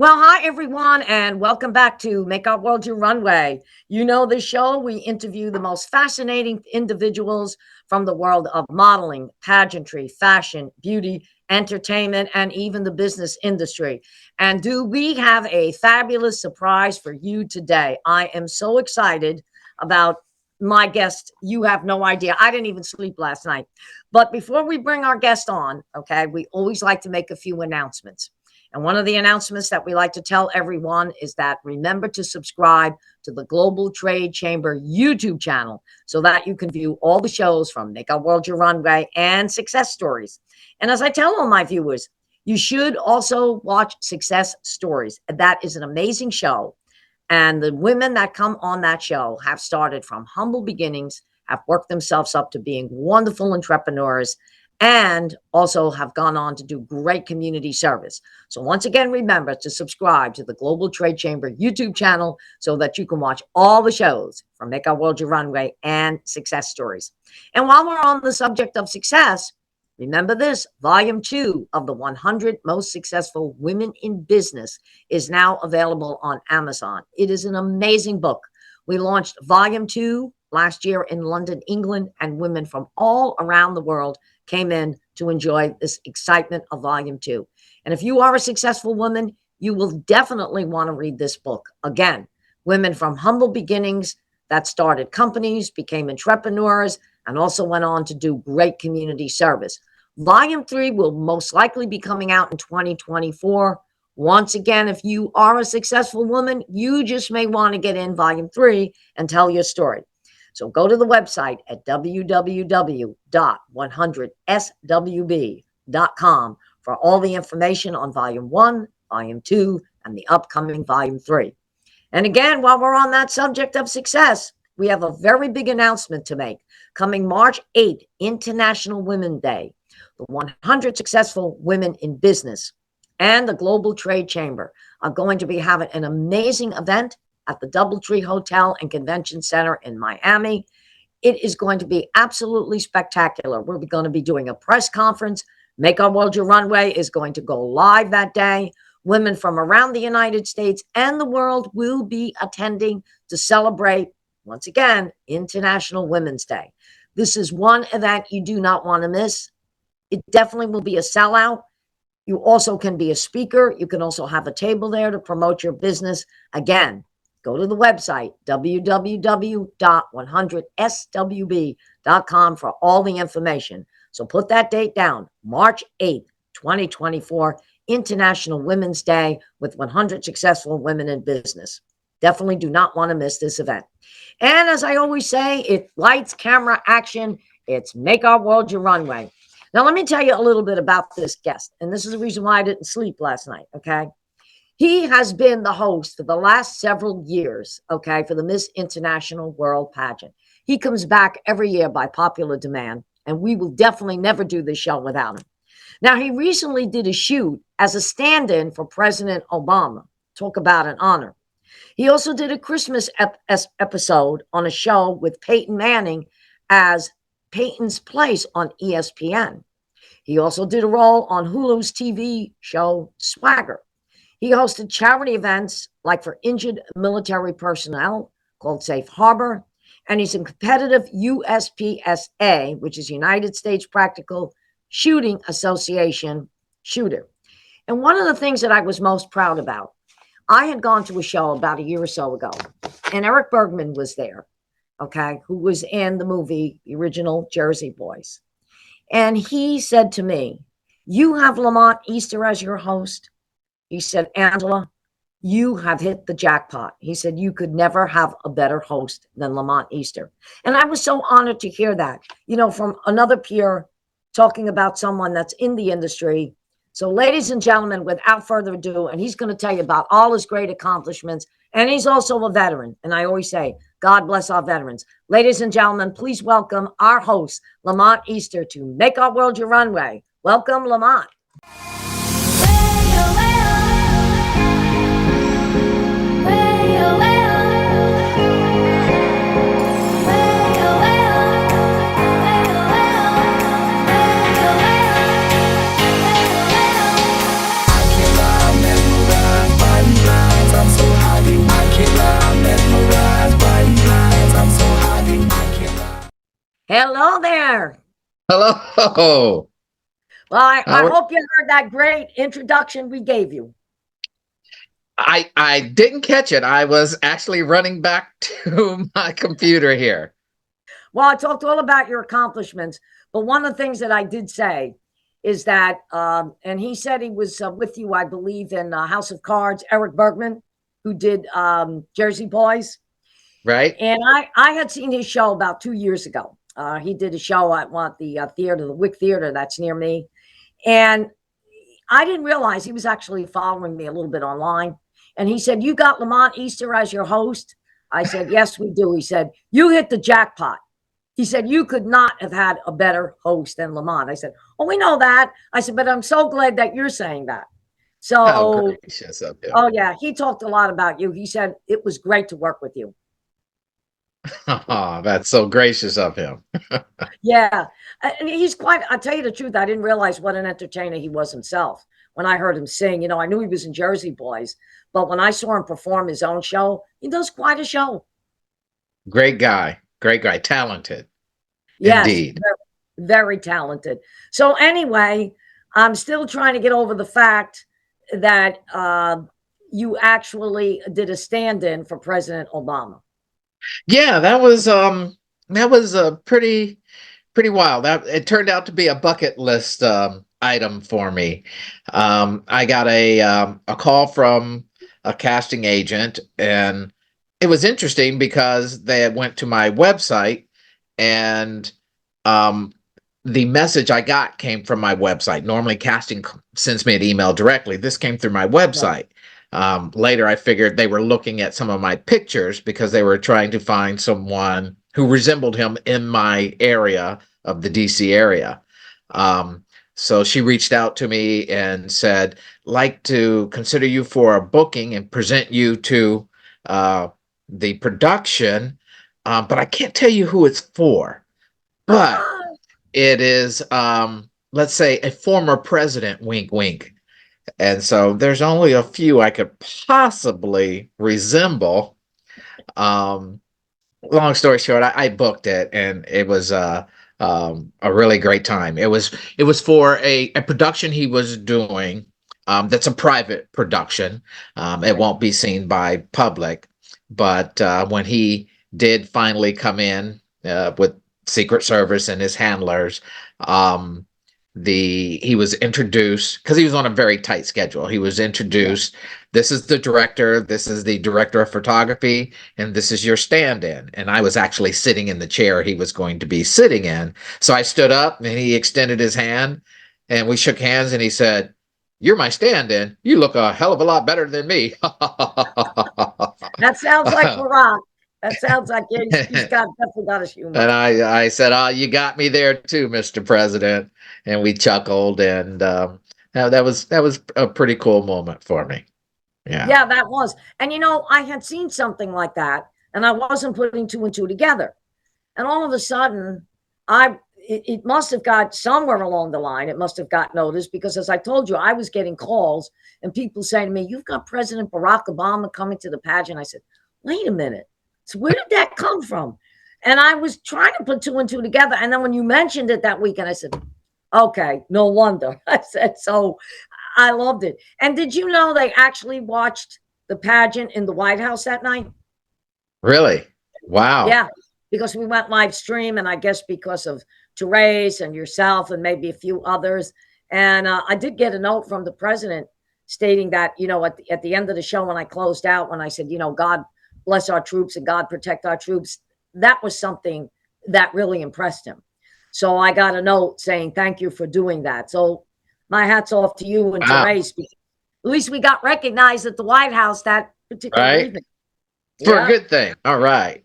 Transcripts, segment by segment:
Well, hi everyone, and welcome back to Make Our World Your Runway. You know this show, we interview the most fascinating individuals from the world of modeling, pageantry, fashion, beauty, entertainment, and even the business industry. And do we have a fabulous surprise for you today? I am so excited about my guest. You have no idea. I didn't even sleep last night. But before we bring our guest on, okay, we always like to make a few announcements. And one of the announcements that we like to tell everyone is that remember to subscribe to the Global Trade Chamber YouTube channel so that you can view all the shows from Make Our World Your Runway and Success Stories. And as I tell all my viewers, you should also watch Success Stories. That is an amazing show. And the women that come on that show have started from humble beginnings, have worked themselves up to being wonderful entrepreneurs, and also have gone on to do great community service. So once again, remember to subscribe to the Global Trade Chamber YouTube channel so that you can watch all the shows from Make Our World Your Runway and Success Stories. And while we're on the subject of success, remember this, Volume 2 of the 100 Most Successful Women in Business is now available on Amazon. It is an amazing book. We launched Volume 2 last year in London, England, and women from all around the world came in to enjoy this excitement of Volume 2. And if you are a successful woman, you will definitely want to read this book. Again, women from humble beginnings that started companies, became entrepreneurs, and also went on to do great community service. Volume 3 will most likely be coming out in 2024. Once again, if you are a successful woman, you just may want to get in Volume 3 and tell your story. So go to the website at www.100swb.com for all the information on Volume 1, Volume 2, and the upcoming Volume 3. And again, while we're on that subject of success, we have a very big announcement to make. Coming March 8th, International Women's Day, the 100 Successful Women in Business and the Global Trade Chamber are going to be having an amazing event at the DoubleTree Hotel and Convention Center in Miami. It is going to be absolutely spectacular. We're going to be doing a press conference. Make Our World Your Runway is going to go live that day. Women from around the United States and the world will be attending to celebrate, once again, International Women's Day. This is one event you do not want to miss. It definitely will be a sellout. You also can be a speaker. You can also have a table there to promote your business. Again, go to the website, www.100swb.com for all the information. So put that date down, March 8th, 2024, International Women's Day with 100 Successful Women in Business. Definitely do not want to miss this event. And as I always say, it's lights, camera, action. It's Make Our World Your Runway. Now, let me tell you a little bit about this guest. And this is the reason why I didn't sleep last night, okay? He has been the host for the last several years, okay, for the Miss International World Pageant. He comes back every year by popular demand, and we will definitely never do this show without him. Now, he recently did a shoot as a stand-in for President Obama. Talk about an honor. He also did a Christmas episode on a show with Peyton Manning as Peyton's Place on ESPN. He also did a role on Hulu's TV show Swagger. He hosted charity events like for injured military personnel called Safe Harbor, and he's a competitive USPSA, which is United States Practical Shooting Association shooter. And one of the things that I was most proud about, I had gone to a show about a year or so ago, and Eric Bergman was there, okay, who was in the movie, the original Jersey Boys. And he said to me, "You have Lamont Easter as your host." He said, "Angela, you have hit the jackpot." He said, "You could never have a better host than Lamont Easter." And I was so honored to hear that, you know, from another peer talking about someone that's in the industry. So ladies and gentlemen, without further ado, and he's going to tell you about all his great accomplishments, and he's also a veteran. And I always say, God bless our veterans. Ladies and gentlemen, please welcome our host, Lamont Easter, to Make Our World Your Runway. Welcome, Lamont. there. Hello. Well, I Uh, hope you heard that great introduction we gave you. I didn't catch it. I was actually running back to my computer here. Well, I talked all about your accomplishments, but one of the things that I did say is that, and he said he was with you, I believe, in House of Cards, Eric Bergman, who did Jersey Boys. Right? And I had seen his show about 2 years ago. He did a show at the theater, the Wick Theater that's near me. And I didn't realize he was actually following me a little bit online. And he said, "You got Lamont Easter as your host?" I said, "Yes, we do." He said, "You hit the jackpot." He said, "You could not have had a better host than Lamont." I said, "Oh, we know that." I said, "But I'm so glad that you're saying that." How So, gracious of him. oh, yeah, he talked a lot about you. He said it was great to work with you. Oh, that's so gracious of him. Yeah. And he's quite, I'll tell you the truth, I didn't realize what an entertainer he was himself. When I heard him sing, I knew he was in Jersey Boys, but when I saw him perform his own show, he does quite a show. Great guy. Great guy. Talented. Yes, Indeed. very, very talented. So, anyway, I'm still trying to get over the fact that you actually did a stand in for President Obama. Yeah, that was a pretty wild. That it turned out to be a bucket list item for me. I got a call from a casting agent, and it was interesting because they had went to my website, and um, the message I got came from my website. Normally, casting sends me an email directly. This came through my Right. website. Later, I figured they were looking at some of my pictures because they were trying to find someone who resembled him in my area of the DC area. Um, so she reached out to me and said, "Like to consider you for a booking and present you to uh, the production, but I can't tell you who it's for. But Ah, it is, let's say, a former president, wink, wink. And so there's only a few I could possibly resemble. Um, Long story short, I booked it, and it was a really great time. It was for a production he was doing. That's a private production. It right. won't be seen by public, but when he did finally come in with Secret Service and his handlers, um, the he was introduced because he was on a very tight schedule. He was Yeah. introduced. This is the director. This is the director of photography, and this is your stand-in. And I was actually sitting in the chair he was going to be sitting in. So I stood up, and he extended his hand, and we shook hands, and he said, "You're my stand-in. You look a hell of a lot better than me." That sounds like Barack. That sounds like he's got definitely got his And humor. I said, "Oh, you got me there too, Mr. President." And we chuckled, and that was a pretty cool moment for me. Yeah. Yeah, that was. And I had seen something like that, and I wasn't putting two and two together. And all of a sudden, it must have got somewhere along the line. It must have got noticed because, as I told you, I was getting calls and people saying to me, "You've got President Barack Obama coming to the pageant." I said, "Wait a minute. So where did that come from?" And I was trying to put two and two together. And then when you mentioned it that weekend, I said, "Okay, no wonder." I said, so I loved it. And did you know they actually watched the pageant in the White House that night? Really? Wow. Yeah, because we went live stream, and I guess because of Therese and yourself and maybe a few others. And I did get a note from the president stating that, at the end of the show, when I closed out, when I said, "God bless our troops and God protect our troops," that was something that really impressed him. So I got a note saying, "Thank you for doing that." So my hat's off to you and Wow. Therese. At least we got recognized at the White House that particular Right? evening. For a Yeah. good thing. All right.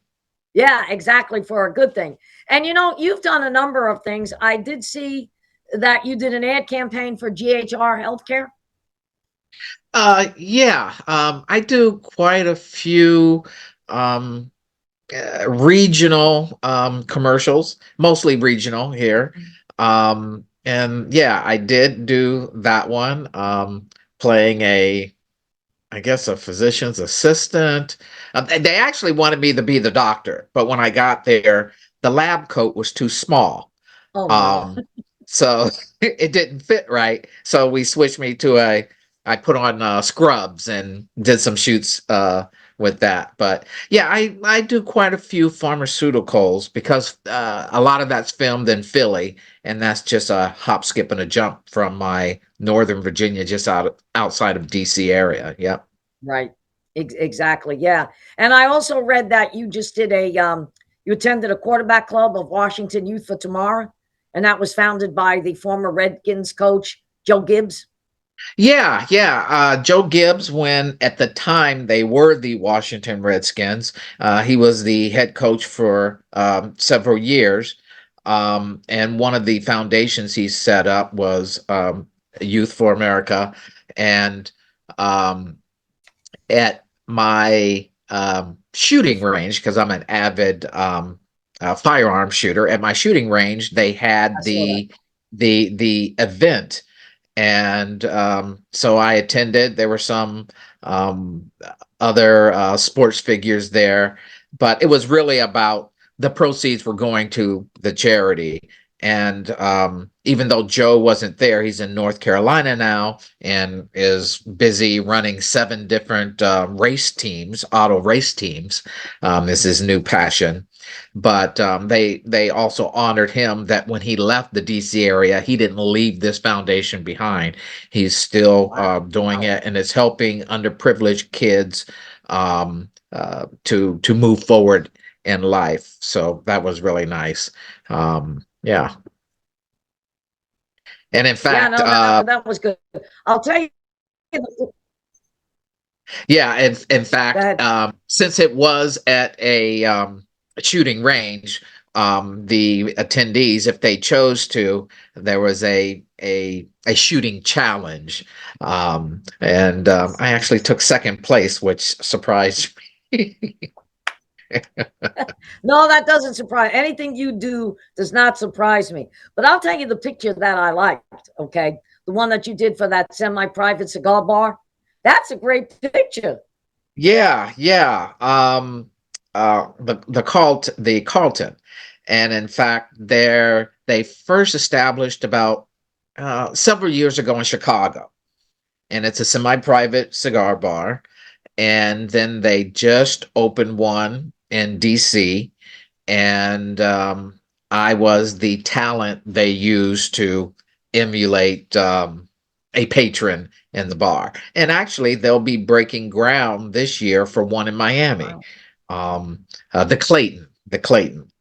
Yeah, exactly, for a good thing. And you've done a number of things. I did see that you did an ad campaign for GHR Healthcare. Yeah. I do quite a few um regional commercials, mostly regional here. And yeah, I did do that one, playing I guess, a physician's assistant. They actually wanted me to be the doctor, but when I got there, the lab coat was too small. Oh no. Um, so it didn't fit right. So we switched me to I put on scrubs and did some shoots with that. But yeah, I do quite a few pharmaceuticals because a lot of that's filmed in Philly, and that's just a hop, skip, and a jump from my Northern Virginia, just outside of DC area. Yep. Right. Exactly. Yeah. And I also read that you just did you attended a quarterback club of Washington Youth for Tomorrow, and that was founded by the former Redskins coach, Joe Gibbs. Yeah, yeah. Joe Gibbs, when at the time they were the Washington Redskins, he was the head coach for several years. And one of the foundations he set up was Youth for America. And um, at my shooting range, because I'm an avid firearm shooter, at my shooting range, they I had saw that. the event, and so I attended. There were some um, other sports figures there, but it was really about the proceeds were going to the charity. And even though Joe wasn't there, he's in North Carolina now and is busy running 7 different race teams, auto race teams. Is his new passion. But they also honored him that when he left the DC area, he didn't leave this foundation behind. He's still doing Wow. it, and it's helping underprivileged kids to move forward in life. So that was really nice. Yeah, and in Yeah, fact, no, that was good. I'll tell you. yeah, in fact, That since it was at a shooting range, the attendees, if they chose to, there was a shooting challenge, and I actually took second place, which surprised me. no, that doesn't surprise. Anything you do does not surprise me. But I'll tell you the picture that I liked. Okay, the one that you did for that semi-private cigar bar. That's a great picture. Yeah, yeah. The Carlton, and in fact, they first established about several years ago in Chicago, and it's a semi-private cigar bar. And then they just opened one in DC, and I was the talent they used to emulate a patron in the bar. And actually, they'll be breaking ground this year for one in Miami, Wow. the Clayton.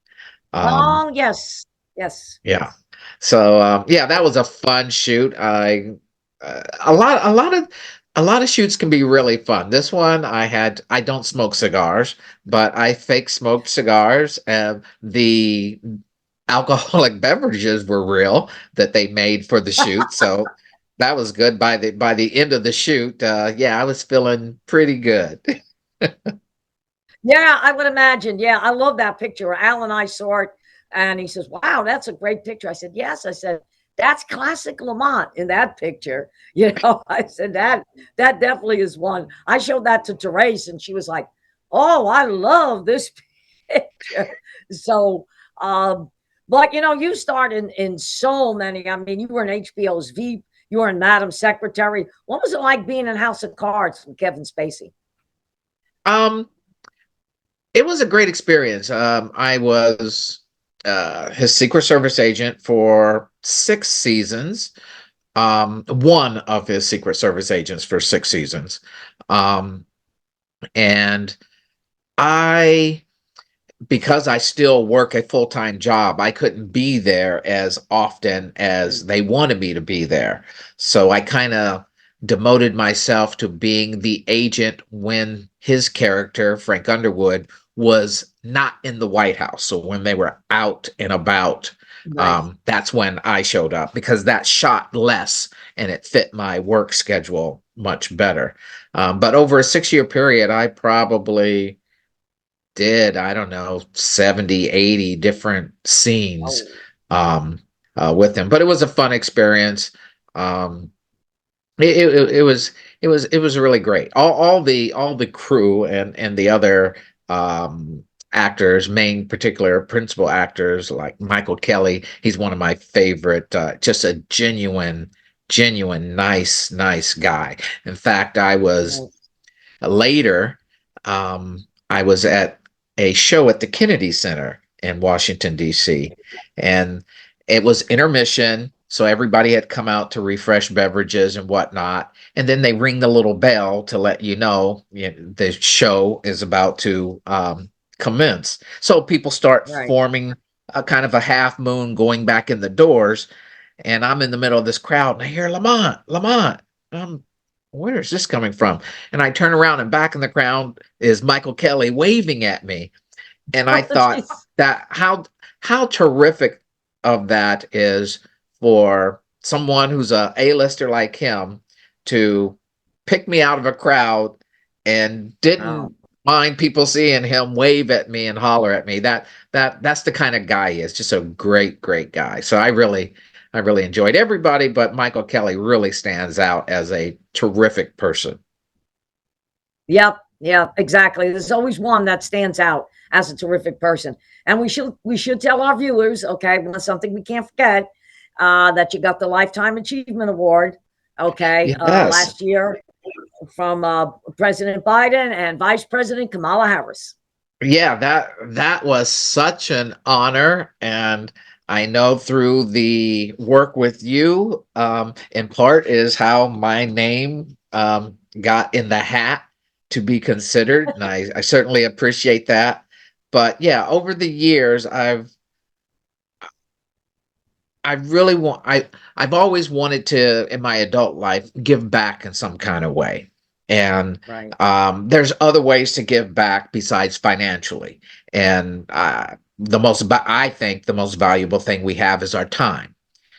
Um, Oh yes, yes. yeah. So yeah, that was a fun shoot. A lot, a lot of shoots can be really fun. This one, I don't smoke cigars, but I fake smoked cigars, and the alcoholic beverages were real that they made for the shoot. So that was good. By the end of the shoot, yeah, I was feeling pretty good. Yeah, I would imagine. Yeah, I love that picture. Al and I saw it, and he says, "Wow, that's a great picture." I said, "Yes." I said, "That's classic Lamont in that picture." You know, I said that definitely is one. I showed that to Therese, and she was like, "Oh, I love this picture." So, um, but you know, you starred in so many. I mean, you were in HBO's Veep. You were in Madam Secretary. What was it like being in House of Cards with Kevin Spacey? Um, it was a great experience. I was his Secret Service agent for 6 seasons. One of his Secret Service agents for 6 seasons. Um, and I, because I still work a full time job, I couldn't be there as often as they wanted me to be there. So I kind of demoted myself to being the agent when his character, Frank Underwood, was not in the White House. So when they were out and about, Right. that's when I showed up because that shot less and it fit my work schedule much better. But over a 6 year period, I probably did, I don't know, 70, 80 different scenes Oh. um, with him. But it was a fun experience. Um, it was it was really great. All the crew and the other actors, main particular principal actors like Michael Kelly. He's one of my favorite, just a genuine, nice guy. In fact, I was later, I was at a show at the Kennedy Center in Washington, D.C., and it was intermission. So everybody had come out to refresh beverages and whatnot. And then they ring the little bell to let you know, the show is about to commence. So people start Right. forming a kind of a half moon going back in the doors. And I'm in the middle of this crowd and I hear Lamont. Where is this coming from? And I turn around and back in the crowd is Michael Kelly waving at me. And I Oh, thought jeez. that how terrific of that is for someone who's a A-lister like him to pick me out of a crowd and Wow. didn't mind people seeing him wave at me and holler at me. That's the kind of guy he is. Just a great guy. So I really enjoyed everybody, but Michael Kelly really stands out as a terrific person. Yep. Yeah, exactly. There's always one that stands out as a terrific person. And we should tell our viewers, okay, well, something we can't forget, that you got the Lifetime Achievement Award, okay, Yes. last year from President Biden and Vice President Kamala Harris. Yeah, that was such an honor, and I know through the work with you, in part is how my name got in the hat to be considered, and I certainly appreciate that. But yeah, over the years, I really want I've always wanted to in my adult life give back in some kind of way. And Right. there's other ways to give back besides financially. And I think the most valuable thing we have is our time.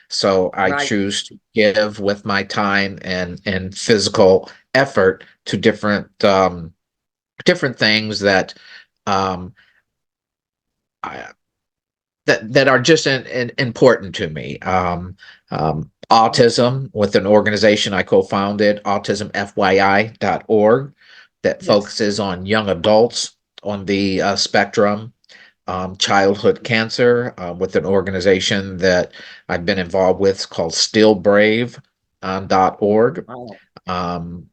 So I Right. choose to give with my time and physical effort to different things that um, I, that are just important to me. Autism with an organization I co-founded, autismfyi.org, that Yes. focuses on young adults on the spectrum. Childhood cancer with an organization that I've been involved with called stillbrave.org. Oh, Um,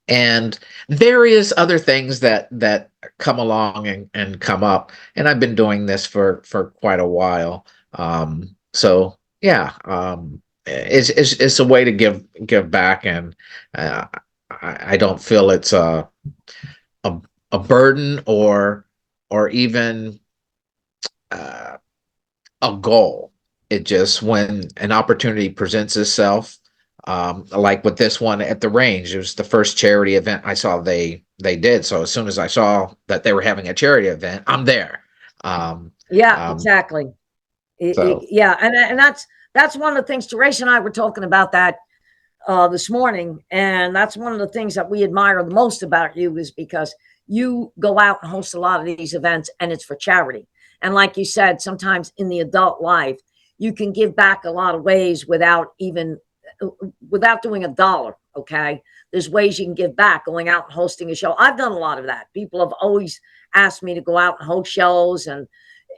and various other things that come along and come up. And I've been doing this for quite a while. So yeah, it's a way to give back, and uh, I don't feel it's a a burden or even uh, a goal. It just when an opportunity presents itself, like with this one at the range, it was the first charity event I saw they did. So as soon as I saw that they were having a charity event, I'm there. Um, yeah, um, exactly. so Yeah, and that's one of the things. Teresa and I were talking about that this morning, and that's one of the things that we admire the most about you is because you go out and host a lot of these events, and it's for charity. And like you said, sometimes in the adult life, you can give back a lot of ways without doing a dollar. Okay, there's ways you can give back going out and hosting a show. I've done a lot of that. People have always asked me to go out and host shows, and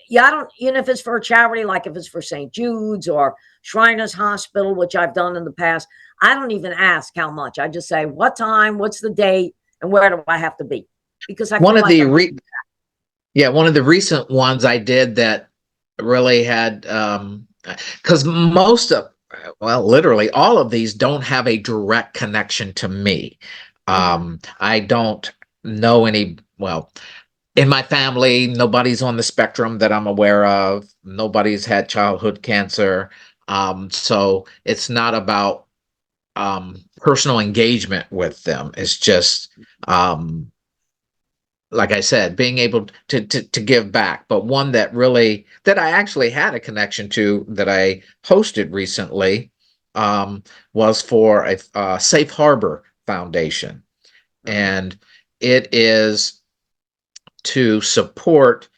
yeah, I don't, even if it's for a charity, like if it's for St. Jude's or Shriners Hospital, which I've done in the past, I don't even ask how much. I just say, what time, what's the date, and where do I have to be? Because I one feel of like the I'm giving. yeah, one of the recent ones I did that really had because most of well, literally all of these don't have a direct connection to me. Mhm. I don't know any, well, in my family, nobody's on the spectrum that I'm aware of. Nobody's had childhood cancer. So it's not about personal engagement with them. It's just like I said, being able to give back. But one that really that I actually had a connection to that I hosted recently was for a Safe Harbor Foundation, Oh, and it is to support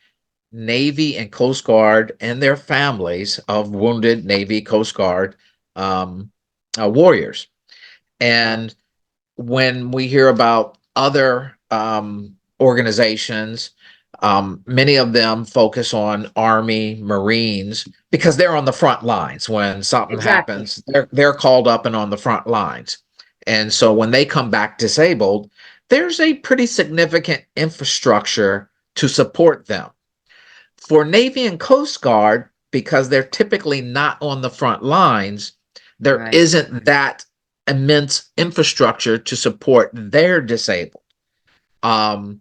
Navy and Coast Guard and their families of wounded Navy Coast Guard um, warriors. wow. And when we hear about other organizations, Many of them focus on Army, Marines, because they're on the front lines. When something Exactly. happens, they're called up and on the front lines. And so when they come back disabled, there's a pretty significant infrastructure to support them. For Navy and Coast Guard, because they're typically not on the front lines, there Right. isn't that immense infrastructure to support their disabled. Um,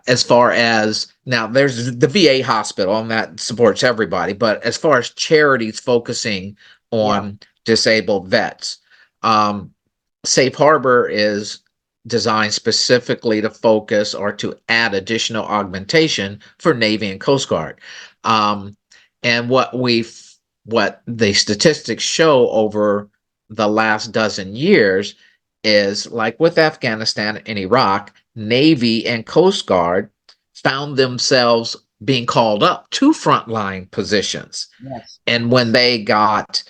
as far as now, there's the VA hospital, and that supports everybody. But as far as charities focusing Yeah. on disabled vets, um, Safe Harbor is designed specifically to focus or to add additional augmentation for Navy and Coast Guard. Um, and what the statistics show over the last dozen years is, like with Afghanistan and Iraq, Navy and Coast Guard found themselves being called up to frontline positions. Yes. And when they got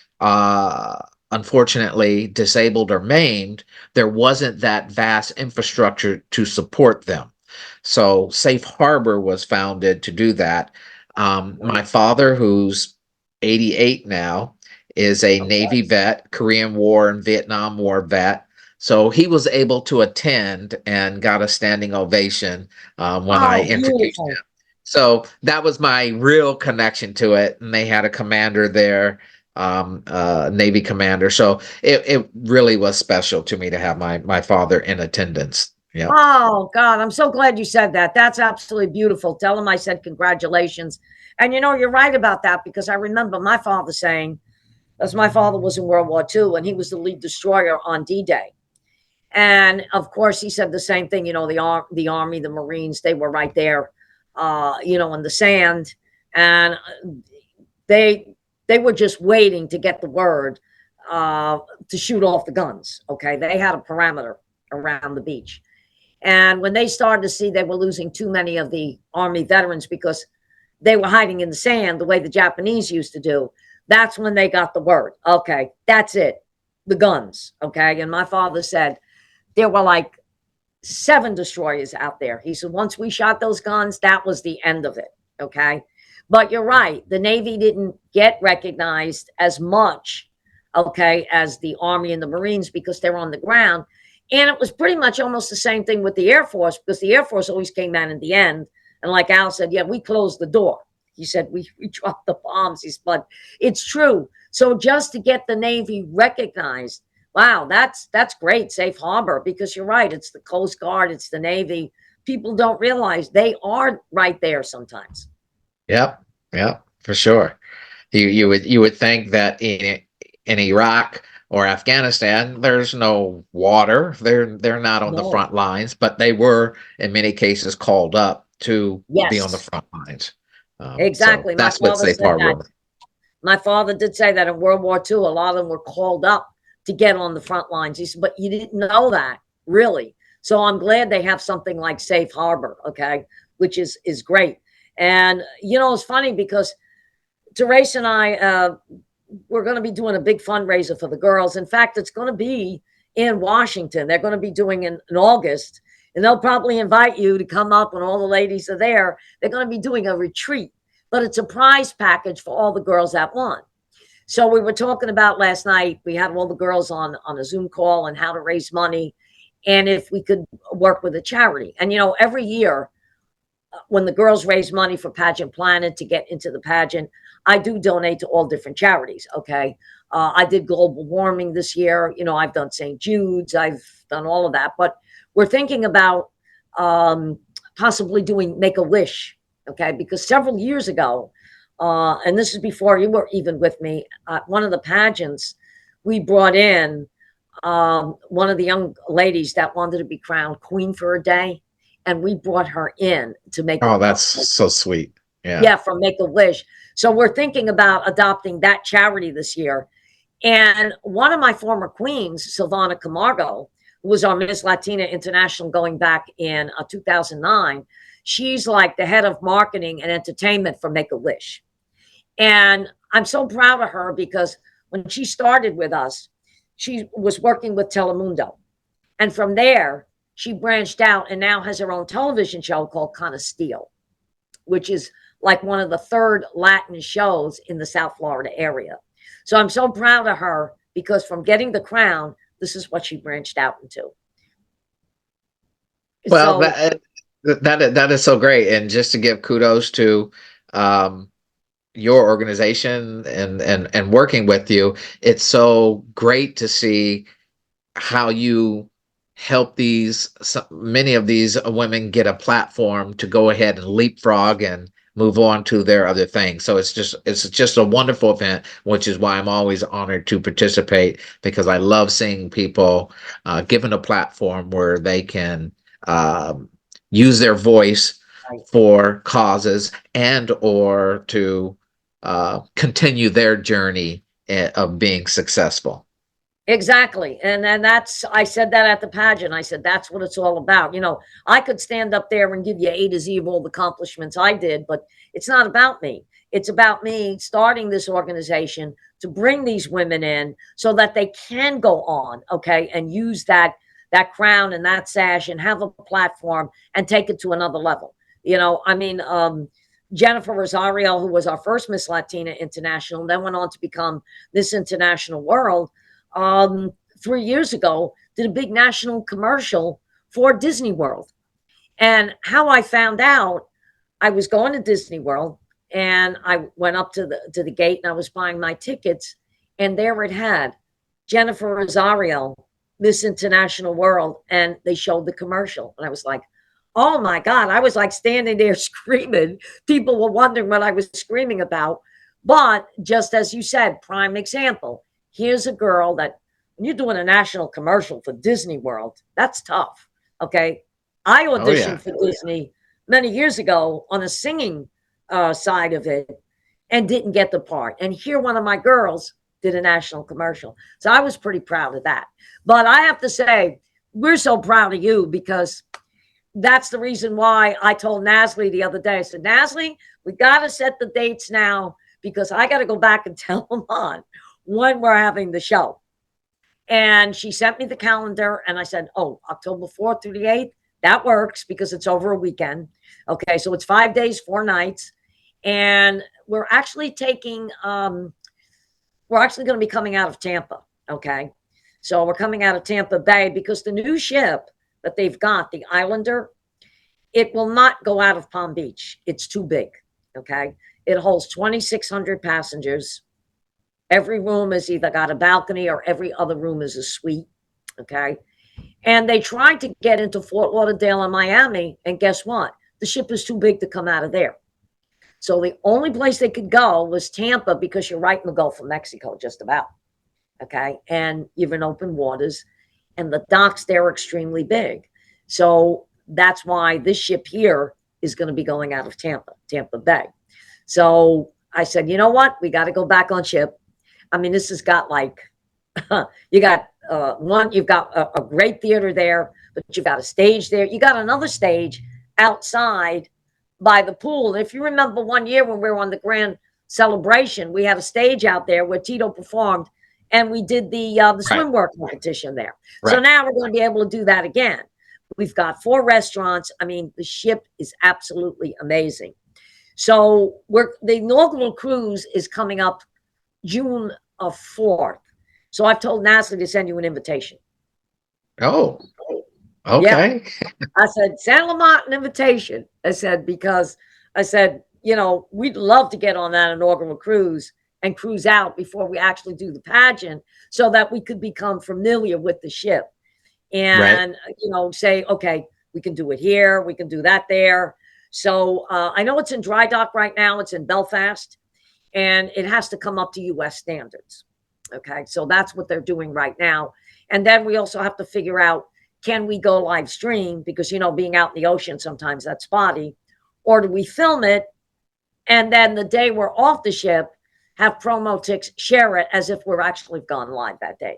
unfortunately disabled or maimed, there wasn't that vast infrastructure to support them. So Safe Harbor was founded to do that. My father, who's 88 now, is a Okay. Navy vet, Korean War and Vietnam War vet. So he was able to attend and got a standing ovation when I Oh, introduced him. beautiful. So that was my real connection to it. And they had a commander there, Navy commander. So it really was special to me to have my father in attendance. Yeah. Oh, God, I'm so glad you said that. That's absolutely beautiful. Tell him I said congratulations. And you're right about that, because I remember my father saying, as my father was in World War II and he was the lead destroyer on D-Day. And of course, he said the same thing. The Army, the Marines, they were right there, in the sand, and they they were just waiting to get the word to shoot off the guns. Okay, they had a perimeter around the beach, and when they started to see they were losing too many of the Army veterans because they were hiding in the sand the way the Japanese used to do, that's when they got the word. Okay, that's it, the guns. Okay, and my father said there were like 7 destroyers out there. He said, once we shot those guns, that was the end of it. Okay. But you're right. The Navy didn't get recognized as much, okay, as the Army and the Marines because they were on the ground. And it was pretty much almost the same thing with the Air Force, because the Air Force always came out in the end. And like Al said, yeah, we closed the door. He said, we dropped the bombs. He said, but it's true. So just to get the Navy recognized, wow, that's great, Safe Harbor, because you're right. It's the Coast Guard, it's the Navy. People don't realize they are right there sometimes. Yep. Yep. For sure. You would think that in Iraq or Afghanistan, there's no water. They're not on the No. front lines, but they were in many cases called up to be on the Yes, front lines. So exactly. My that's what father Safe said that. Harbor. My father did say that in World War II, a lot of them were called up to get on the front lines. He said, but you didn't know that, really. So I'm glad they have something like Safe Harbor, okay, which is great. And it's funny because Therese and I, we're going to be doing a big fundraiser for the girls. In fact, it's going to be in Washington. They're going to be doing in August, and they'll probably invite you to come up when all the ladies are there. They're going to be doing a retreat, but it's a prize package for all the girls that won. So we were talking about last night, we had all the girls on a Zoom call and how to raise money and if we could work with a charity. And every year when the girls raise money for Pageant Planet to get into the pageant, I do donate to all different charities. Okay. I did global warming this year. I've done St. Jude's, I've done all of that, but we're thinking about possibly doing Make a Wish. Okay. Because several years ago, and this is before you were even with me, one of the pageants, we brought in one of the young ladies that wanted to be crowned queen for a day. And we brought her in to make Oh, that's so sweet. Yeah. yeah, from Make a Wish. So we're thinking about adopting that charity this year. And one of my former queens, Silvana Camargo, who was our Miss Latina International going back in 2009, she's like the head of marketing and entertainment for Make a Wish. And I'm so proud of her because when she started with us, she was working with Telemundo. And from there, she branched out and now has her own television show called 𝐏𝐚𝐠𝐞𝐬, which is like one of the third Latin shows in the South Florida area. So I'm so proud of her because from getting the crown, this is what she branched out into. Well, So that is so great, and just to give kudos to your organization and working with you, it's so great to see how you help many of these women get a platform to go ahead and leapfrog and move on to their other things. So it's just a wonderful event, which is why I'm always honored to participate, because I love seeing people given a platform where they can use their voice for causes and or to continue their journey of being successful. exactly. And that's, I said that at the pageant. I said, that's what it's all about. You know, I could stand up there and give you A to Z of all the accomplishments I did, but it's not about me. It's about me starting this organization to bring these women in so that they can go on, okay, and use that crown and that sash and have a platform and take it to another level. You know, I mean, Jennifer Rosario, who was our first Miss Latina International, then went on to become Miss International World, 3 years ago, did a big national commercial for Disney World. And how I found out, I was going to Disney World and I went up to the gate and I was buying my tickets, and there it had Jennifer Rosario, Miss International World, and they showed the commercial. And I was like, oh my God, I was like standing there screaming. People were wondering what I was screaming about. But just as you said, prime example, here's a girl that, when you're doing a national commercial for Disney World, that's tough. Okay. I auditioned for Disney many years ago on a singing side of it and didn't get the part. And here, one of my girls did a national commercial. So I was pretty proud of that. But I have to say, we're so proud of you, because that's the reason why I told Nasli the other day. I said, Nasli, we got to set the dates now, because I got to go back and tell Lamont when we're having the show. And she sent me the calendar and I said, oh, October 4th through the 8th, that works because it's over a weekend. Okay, so it's 5 days, 4 nights. And we're actually taking, we're actually going to be coming out of Tampa. Okay, so we're coming out of Tampa Bay because the new ship that they've got, the Islander, it will not go out of Palm Beach. It's too big. Okay, it holds 2,600 passengers. Every room has either got a balcony or every other room is a suite. Okay. And they tried to get into Fort Lauderdale and Miami. And guess what? The ship is too big to come out of there. So the only place they could go was Tampa, because you're right in the Gulf of Mexico, just about. Okay. And you're in open waters and the docks there are extremely big. So that's why this ship here is going to be going out of Tampa Bay. So I said, you know what? We got to go back on ship. I mean, this has got like, you got you've got a great theater there, but you've got a stage there. You got another stage outside by the pool. And if you remember one year when we were on the Grand Celebration, we had a stage out there where Tito performed and we did the swim work competition there. Right. So now we're going to be able to do that again. We've got 4 restaurants. I mean, the ship is absolutely amazing. So the inaugural cruise is coming up June 4th. So I've told Nasli to send you an invitation. Oh, okay. Yeah. I said, send Lamont an invitation. I said, because I said, you know, we'd love to get on that inaugural cruise and cruise out before we actually do the pageant, so that we could become familiar with the ship and, you know, say, okay, we can do it here. We can do that there. So I know it's in dry dock right now. It's in Belfast. And it has to come up to US standards. Okay, so that's what they're doing right now. And then we also have to figure out, can we go live stream? Because, you know, being out in the ocean, sometimes that's spotty. Or do we film it? And then the day we're off the ship, have promo ticks, share it as if we're actually gone live that day.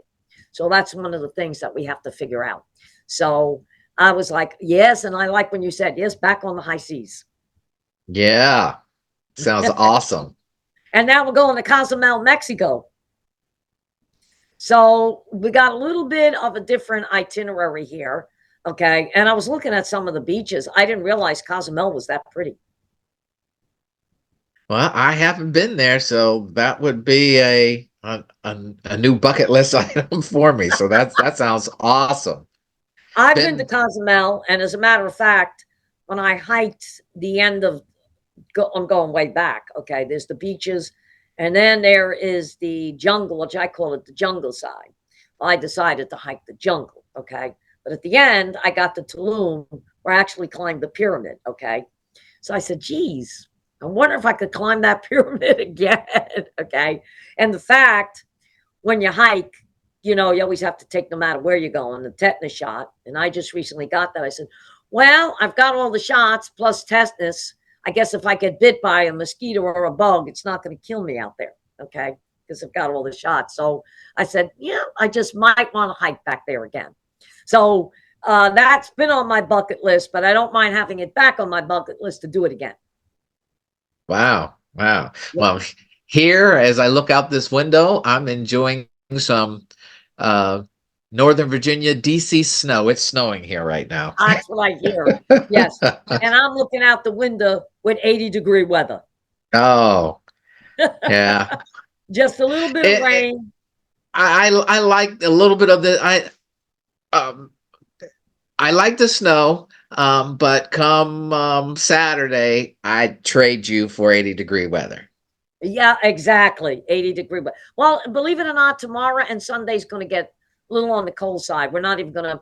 So that's one of the things that we have to figure out. So I was like, yes. And I like when you said, yes, back on the high seas. Yeah, sounds awesome. And now we're going to 𝐏𝐚𝐠𝐞𝐬, Mexico. So we got a little bit of a different itinerary here. Okay. And I was looking at some of the beaches. I didn't realize 𝐏𝐚𝐠𝐞𝐬 was that pretty. Well, I haven't been there, so that would be a new bucket list item for me. So that sounds awesome. I've been to Been 𝐏𝐿𝐬, and as a matter of fact, when I hiked the end of, I'm going way back. Okay, there's the beaches, and then there is the jungle, which I call it the jungle side. I decided to hike the jungle. Okay, but at the end, I got to Tulum, where I actually climbed the pyramid. Okay, so I said, "Geez, I wonder if I could climb that pyramid again." Okay, and the fact when you hike, you know, you always have to take, no matter where you're going, the tetanus shot. And I just recently got that. I said, well, I've got all the shots plus tetanus. I guess if I get bit by a mosquito or a bug, it's not going to kill me out there. Okay. Because I've got all the shots. So I said, yeah, I just might want to hike back there again. So that's been on my bucket list, but I don't mind having it back on my bucket list to do it again. Wow, wow. Yeah. Well, here as I look out this window, I'm enjoying some uh Northern Virginia, DC snow. It's snowing here right now. That's what I hear. Yes. And I'm looking out the window with 80-degree weather. Oh, yeah. Just a little bit of It, rain. I like a little bit of um I like the snow, but come Saturday, I'd trade you for 80-degree weather. Yeah, exactly. 80-degree weather. Well, believe it or not, tomorrow and Sunday's going to get a little on the cold side. We're not even going to,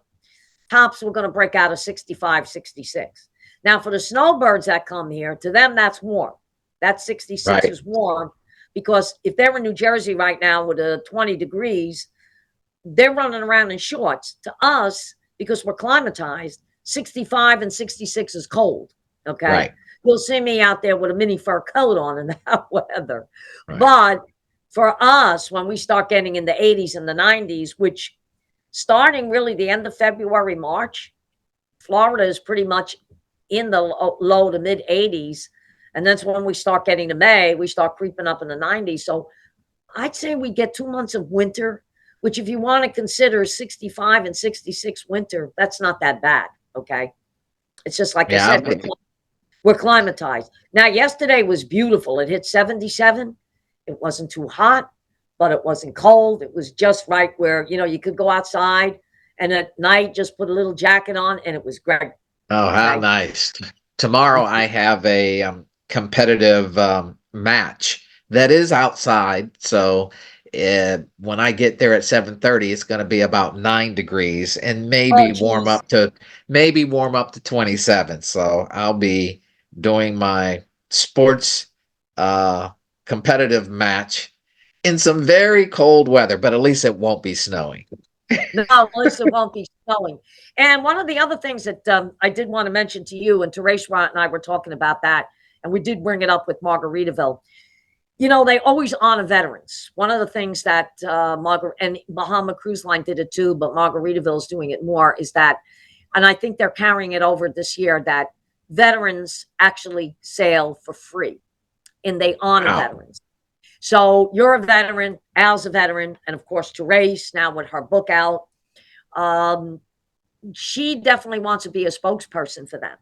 tops, we're going to break out of 65, 66. Now, for the snowbirds that come here, to them, that's warm. That 66 Right, is warm because if they're in New Jersey right now with a 20 degrees, they're running around in shorts. To us, because we're climatized, 65 and 66 is cold. Okay. right, You'll see me out there with a mini fur coat on in that weather. right. But for us, when we start getting in the 80s and the 90s, which starting really the end of February, March, Florida is pretty much in the low to mid 80s. And that's when we start getting to May, we start creeping up in the 90s. So I'd say we get 2 months of winter, which if you want to consider 65 and 66 winter, that's not that bad. Okay. It's just like I Yeah, said, we're climatized. Now, yesterday was beautiful. It hit 77. It wasn't too hot, but it wasn't cold. It was just right where, you know, you could go outside and at night just put a little jacket on and it was great. oh, how Okay. nice. Tomorrow I have a competitive match that is outside. So when I get there at 7:30, it's going to be about 9 degrees and Oh, geez. maybe warm up to 27. So I'll be doing my sports uh, competitive match in some very cold weather, but at least it won't be snowing. No, at least it won't be snowing. And one of the other things that I did want to mention to you, and Teresh and I were talking about that, and we did bring it up with Margaritaville. You know, they always honor veterans. One of the things that Margaret and Bahama Cruise Line did it too, but Margaritaville is doing it more, is that, and I think they're carrying it over this year, that veterans actually sail for free and they honor Wow. veterans. So you're a veteran, Al's a veteran, and of course, Therese, now with her book out, um, she definitely wants to be a spokesperson for them,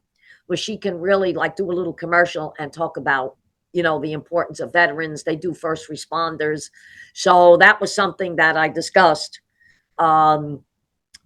where she can really like do a little commercial and talk about, you know, the importance of veterans. They do first responders. So that was something that I discussed um,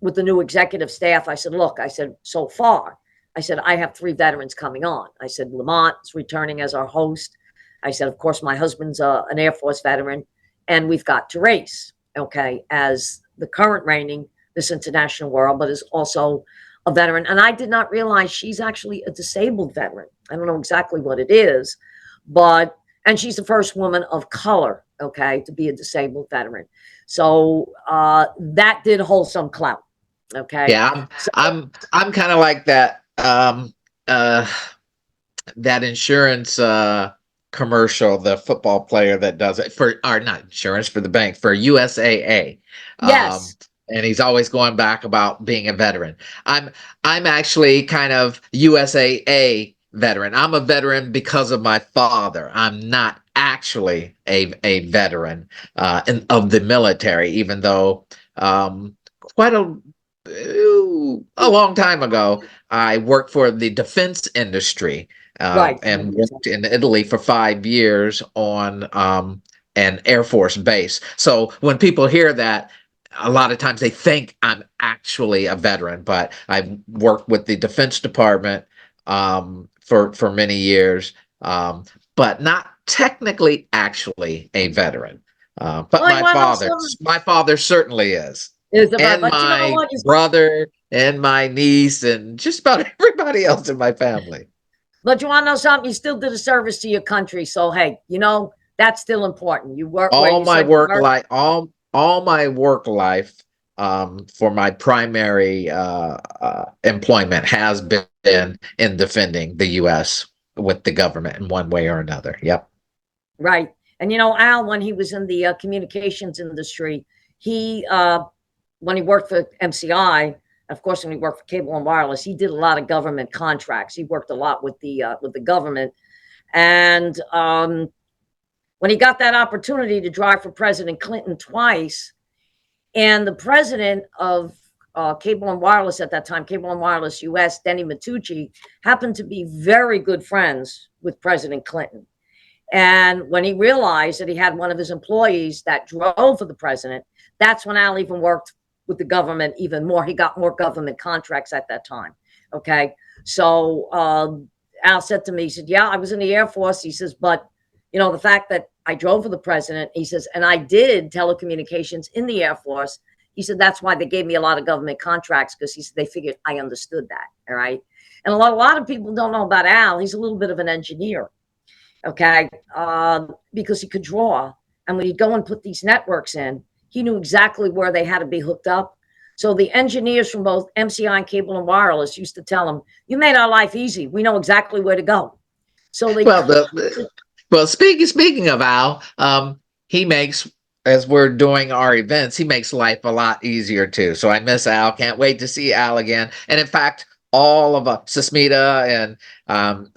with the new executive staff. I said, look, I said, so far, I said, I have 3 veterans coming on. I said, Lamont is returning as our host. I said, of course, my husband's an Air Force veteran. And we've got Therese, okay, as the current reigning Miss International World, but is also a veteran. And I did not realize she's actually a disabled veteran. I don't know exactly what it is, but, and she's the first woman of color, okay, to be a disabled veteran. So that did hold some clout. Okay. Yeah, So, I'm kind of like that uh that insurance commercial, the football player that does it for, or not insurance, for the bank, for USAA. yes. And he's always going back about being a veteran. I'm I'm actually kind of USAA veteran. I'm a veteran because of my father. I'm not actually a veteran of the military, even though quite a a long time ago, I worked for the defense industry, Right. and worked in Italy for 5 years on an Air Force base. So when people hear that, a lot of times they think I'm actually a veteran, but I've worked with the Defense Department for many years, but not technically actually a veteran. But Well, you want to know something? my father certainly is, Is about, and but you know my what? brother and my niece and just about everybody else in my family. But you want to know something? You still did a service to your country. So, hey, you know, that's still important. You work where All you my said you work work. life, all my work life, for my primary employment has been in defending the U.S. with the government in one way or another. Yep. Right. And, you know, Al, when he was in the communications industry, he, when he worked for MCI, of course, when he worked for Cable and Wireless, he did a lot of government contracts. He worked a lot with the government. And when he got that opportunity to drive for President Clinton twice, and the president of Cable and Wireless at that time, Cable and Wireless US, Denny Matucci, happened to be very good friends with President Clinton. And when he realized that he had one of his employees that drove for the president, that's when Al even worked with the government even more. He got more government contracts at that time. Okay. So Al said to me, he said, yeah, I was in the Air Force. He says, but, you know, the fact that I drove for the president, he says, and I did telecommunications in the Air Force. He said, that's why they gave me a lot of government contracts, because he said they figured I understood that. All right. And a lot of people don't know about Al. He's a little bit of an engineer. Okay. Because he could draw. And when he'd go and put these networks in, he knew exactly where they had to be hooked up. So the engineers from both MCI and Cable and Wireless used to tell him, you made our life easy. We know exactly where to go. So they Well, speaking of Al, he makes, as we're doing our events, he makes life a lot easier too. So I miss Al. Can't wait to see Al again. And in fact, all of Susmita, and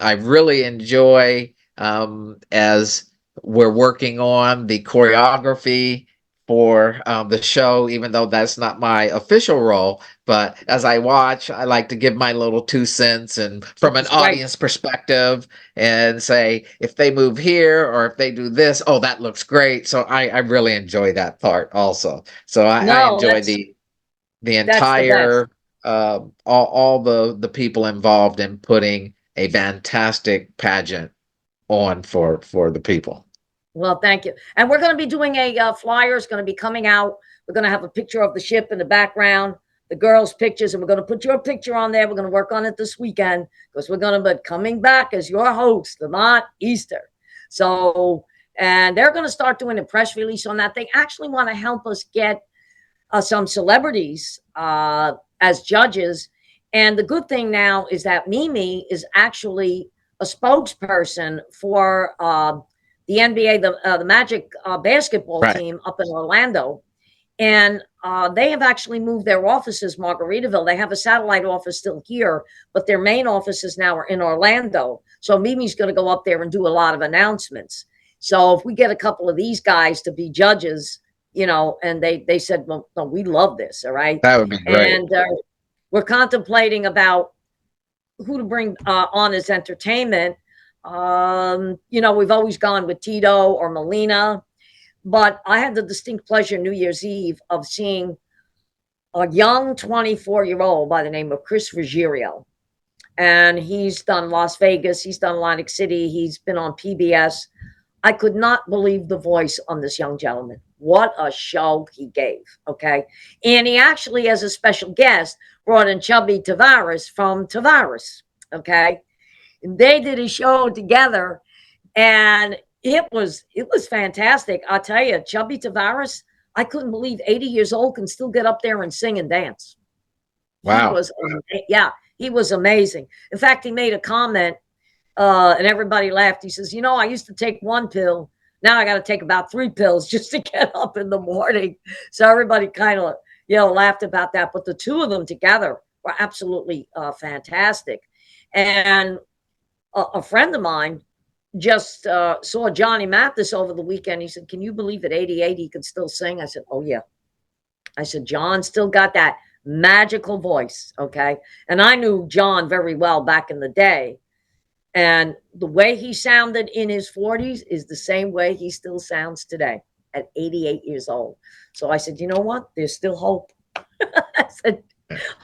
I really enjoy, as we're working on the choreography for the show, even though that's not my official role. But as I watch, I like to give my little 2 cents, and from which an is great. audience perspective, and say if they move here or if they do this, oh, that looks great. So I really enjoy that part also. So I No, enjoy the that's the best. entire, all the people involved in putting a fantastic pageant on for the people. Well, thank you. And we're going to be doing a flyer. It's going to be coming out. We're going to have a picture of the ship in the background, the girls' pictures, and we're going to put your picture on there. We're going to work on it this weekend, because we're going to be coming back as your host, Lamont Easter. So, and they're going to start doing a press release on that. They actually want to help us get some celebrities as judges. And the good thing now is that Mimi is actually a spokesperson for the NBA, the Magic basketball Right. team up in Orlando. And they have actually moved their offices, Margaritaville. They have a satellite office still here, but their main offices now are in Orlando. So Mimi's going to go up there and do a lot of announcements. So if we get a couple of these guys to be judges, you know, and they said, well, no, we love this. All right. That would be great. And we're contemplating about who to bring on as entertainment. You know, we've always gone with Tito or Melina, but I had the distinct pleasure New Year's Eve of seeing a young 24-year-old by the name of Chris Ruggiero. And he's done Las Vegas, he's done Atlantic City, he's been on PBS. I could not believe the voice on this young gentleman. What a show he gave. Okay. And he actually, as a special guest, brought in Chubby Tavares from Tavares. Okay. And they did a show together, and it was fantastic. I'll tell you, Chubby Tavares, I couldn't believe 80 years old can still get up there and sing and dance. He Wow. was, yeah, he was amazing. In fact, he made a comment, and everybody laughed. He says, you know, I used to take one pill. Now I got to take about 3 pills just to get up in the morning. So everybody kind of, you know, laughed about that. But the two of them together were absolutely fantastic. And a friend of mine just saw Johnny Mathis over the weekend. He said, can you believe at 88 he could still sing? I said, oh, yeah. I said, John still got that magical voice. Okay. And I knew John very well back in the day. And the way he sounded in his 40s is the same way he still sounds today at 88 years old. So I said, you know what? There's still hope. I said,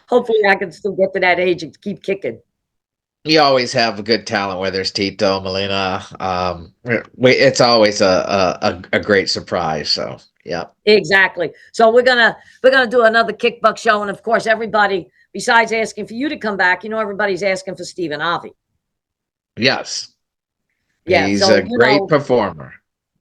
hopefully I can still get to that age and keep kicking. You always have a good talent, whether it's Tito, Melina. It's always a great surprise. So yeah. Exactly. So we're gonna do another kickbuck show, and of course, everybody besides asking for you to come back, everybody's asking for Stephen Harvey. Yes. Yeah. He's So a great performer.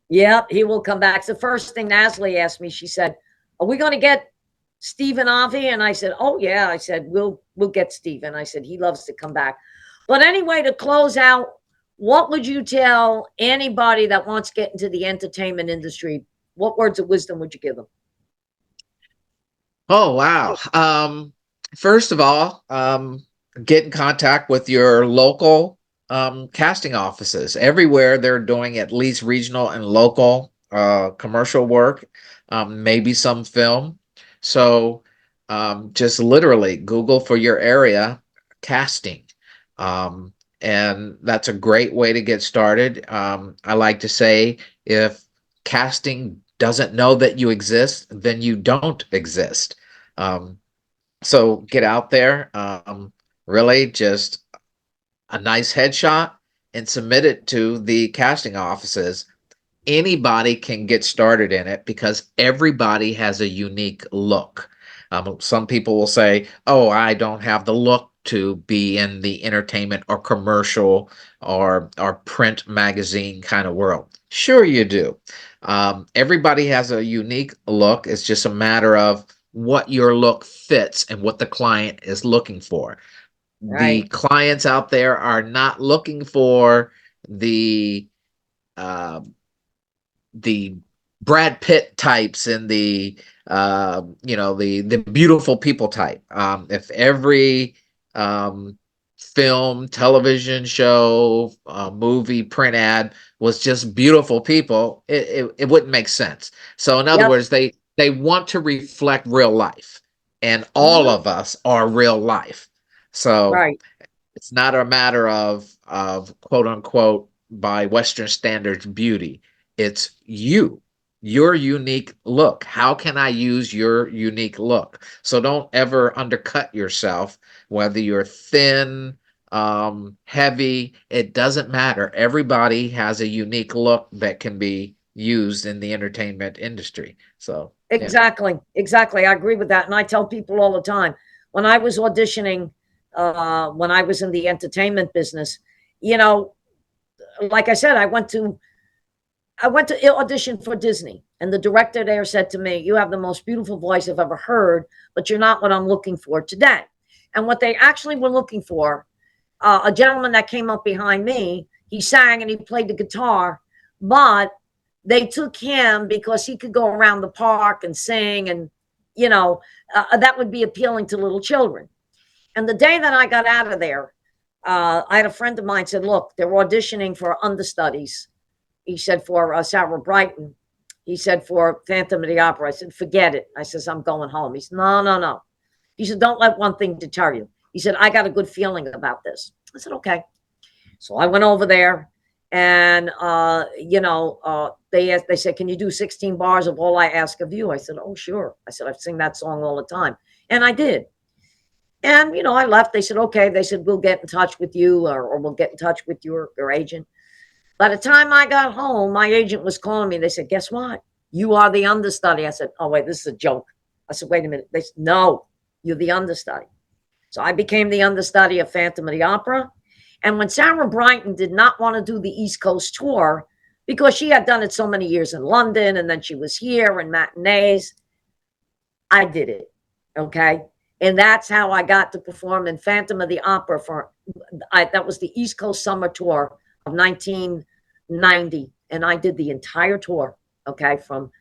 yeah, he will come back. It's the first thing Nasli asked me. She said, "Are we going to get Stephen Harvey?" And I said, "Oh yeah." I said, "We'll get Stephen." I said he loves to come back. But anyway, to close out, what would you tell anybody that wants to get into the entertainment industry? What words of wisdom would you give them? Oh wow. First of all, get in contact with your local casting offices. Everywhere they're doing at least regional and local commercial work, maybe some film. So just literally Google for your area casting. Um, and that's a great way to get started. I like to say if casting doesn't know that you exist, then you don't exist. Um, so get out there, really just a nice headshot and submit it to the casting offices. Anybody can get started in it because everybody has a unique look. Some people will say, "Oh, I don't have the look to be in the entertainment or commercial or print magazine kind of world." Sure, you do. Everybody has a unique look. It's just a matter of what your look fits and what the client is looking for. The Right. clients out there are not looking for the uh, the Brad Pitt types and the beautiful people type. If every film, television show, movie, print ad was just beautiful people, it wouldn't make sense. So in other Yep. words, they want to reflect real life, and all Mhm. of us are real life. So Right. it's not a matter of quote unquote by Western standards beauty. It's your unique look. How can I use your unique look? So don't ever undercut yourself, whether you're thin, heavy, it doesn't matter. Everybody has a unique look that can be used in the entertainment industry. So yeah. Exactly. Exactly. I agree with that. And I tell people all the time when I was auditioning, when I was in the entertainment business, you know, like I said, I went to audition for Disney, and the director there said to me, "You have the most beautiful voice I've ever heard, but you're not what I'm looking for today." And what they actually were looking for, a gentleman that came up behind me, he sang and he played the guitar, but they took him because he could go around the park and sing, and you know, that would be appealing to little children. And the day that I got out of there, I had a friend of mine said, "Look, they're auditioning for understudies." He said for Sarah Brighton. He said for Phantom of the Opera. I said, "Forget it." I says, "I'm going home." He said, "No, no, no." He said, "Don't let one thing deter you." He said, "I got a good feeling about this." I said, "Okay." So I went over there, and they said, "Can you do 16 bars of All I Ask of You?" I said, "Oh, sure." I said, "I sing that song all the time," and I did. And I left. They said, "Okay." They said, "We'll get in touch with you, or we'll get in touch with your agent." By the time I got home, my agent was calling me. They said, "Guess what? You are the understudy." I said, "Oh, wait, this is a joke." I said, "Wait a minute." They said, "No, you're the understudy." So I became the understudy of Phantom of the Opera. And when Sarah Brighton did not want to do the East Coast tour because she had done it so many years in London and then she was here in matinees, I did it. Okay. And that's how I got to perform in Phantom of the Opera that was the East Coast summer tour of 1990. And I did the entire tour. Okay. From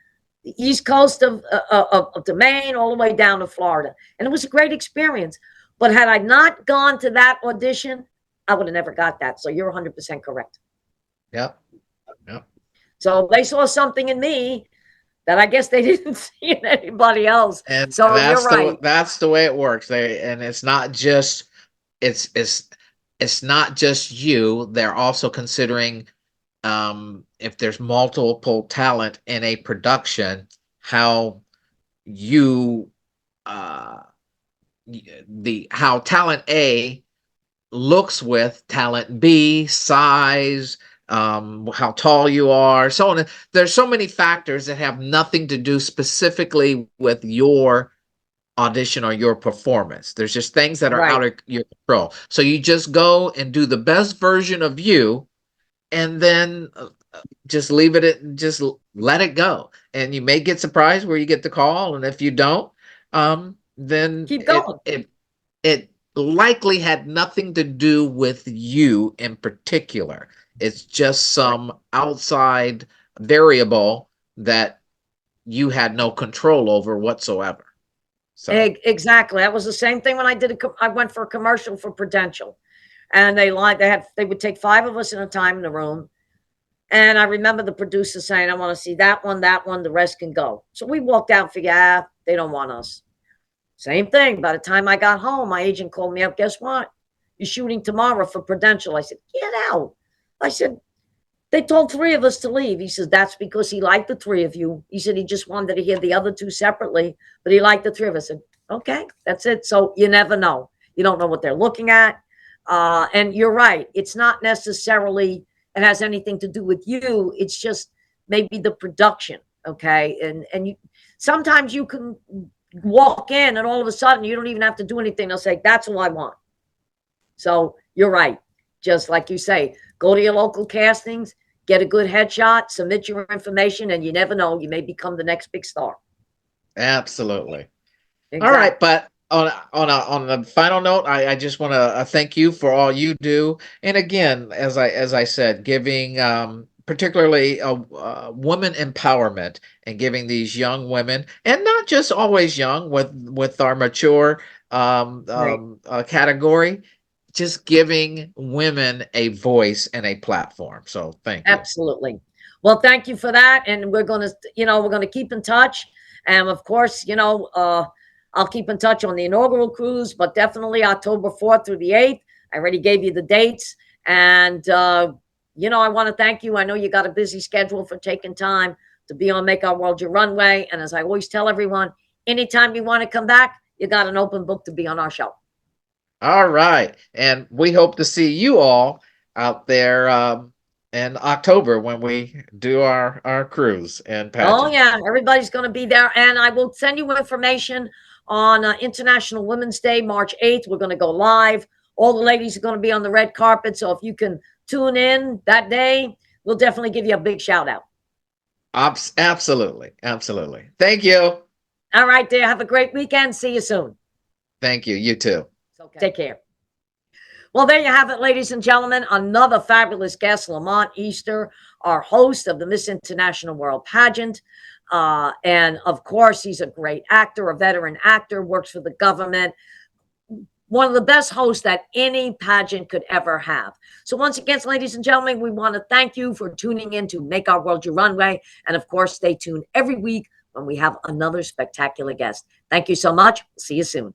the East Coast of the Maine all the way down to Florida. And it was a great experience. But had I not gone to that audition, I would have never got that. So you're 100% correct. Yep. Yep. So they saw something in me that I guess they didn't see in anybody else. And So you're right. that's the way it works. And it's not just it's it's it's not just you. They're also considering if there's multiple talent in a production, how you uh the how talent A looks with talent B, size, how tall you are, so on. There's so many factors that have nothing to do specifically with your audition or your performance. There's just things that are out Right. of your control. So you just go and do the best version of you, and then just leave it at, just let it go. And you may get surprised where you get the call, and if you don't, then Keep going. it likely had nothing to do with you in particular. It's just Right. some outside variable that you had no control over whatsoever. So, Exactly. That was the same thing when I went for a commercial for Prudential, and they would take 5 of us at a time in the room. And I remember the producer saying, I want to see that one, the rest can go. So we walked out and figured, they don't want us. Same thing. By the time I got home, my agent called me up. Guess what? You're shooting tomorrow for Prudential. I said, get out. I said, they told 3 of us to leave. He says, that's because he liked the 3 of you. He said he just wanted to hear the other 2 separately, but he liked the 3 of us. I said, okay, that's it. So you never know. You don't know what they're looking at. And you're right. It's not necessarily, it has anything to do with you. It's just maybe the production. Okay. And you, sometimes you can walk in and all of a sudden you don't even have to do anything. They'll say, that's all I want. So you're right. Just like you say, go to your local castings, get a good headshot, submit your information, and you never know, you may become the next big star. absolutely. All Exactly. right, but on the final note, I just want to thank you for all you do, and again, as I said, giving particularly women empowerment and giving these young women, and not just always young, with our mature Right. category, just giving women a voice and a platform. So thank you. Absolutely. Well, thank you for that. And we're going to, we're going to keep in touch. And of course, I'll keep in touch on the inaugural cruise, but definitely October 4th through the 8th. I already gave you the dates. And, I want to thank you. I know you got a busy schedule for taking time to be on Make Our World Your Runway. And as I always tell everyone, anytime you want to come back, you got an open book to be on our show. All right, and we hope to see you all out there in October when we do our cruise and Oh, pageant. yeah. Everybody's going to be there. And I will send you information on International Women's Day, March 8th. We're going to go live. All the ladies are going to be on the red carpet. So if you can tune in that day, we'll definitely give you a big shout out. Absolutely, absolutely. Thank you. All right, dear. Have a great weekend. See you soon. Thank you. You too. Okay. Take care. Well, there you have it, ladies and gentlemen. Another fabulous guest, Lamont Easter, our host of the Miss International World Pageant. And of course, he's a great actor, a veteran actor, works for the government. One of the best hosts that any pageant could ever have. So once again, ladies and gentlemen, we want to thank you for tuning in to Make Our World Your Runway. And of course, stay tuned every week when we have another spectacular guest. Thank you so much. See you soon.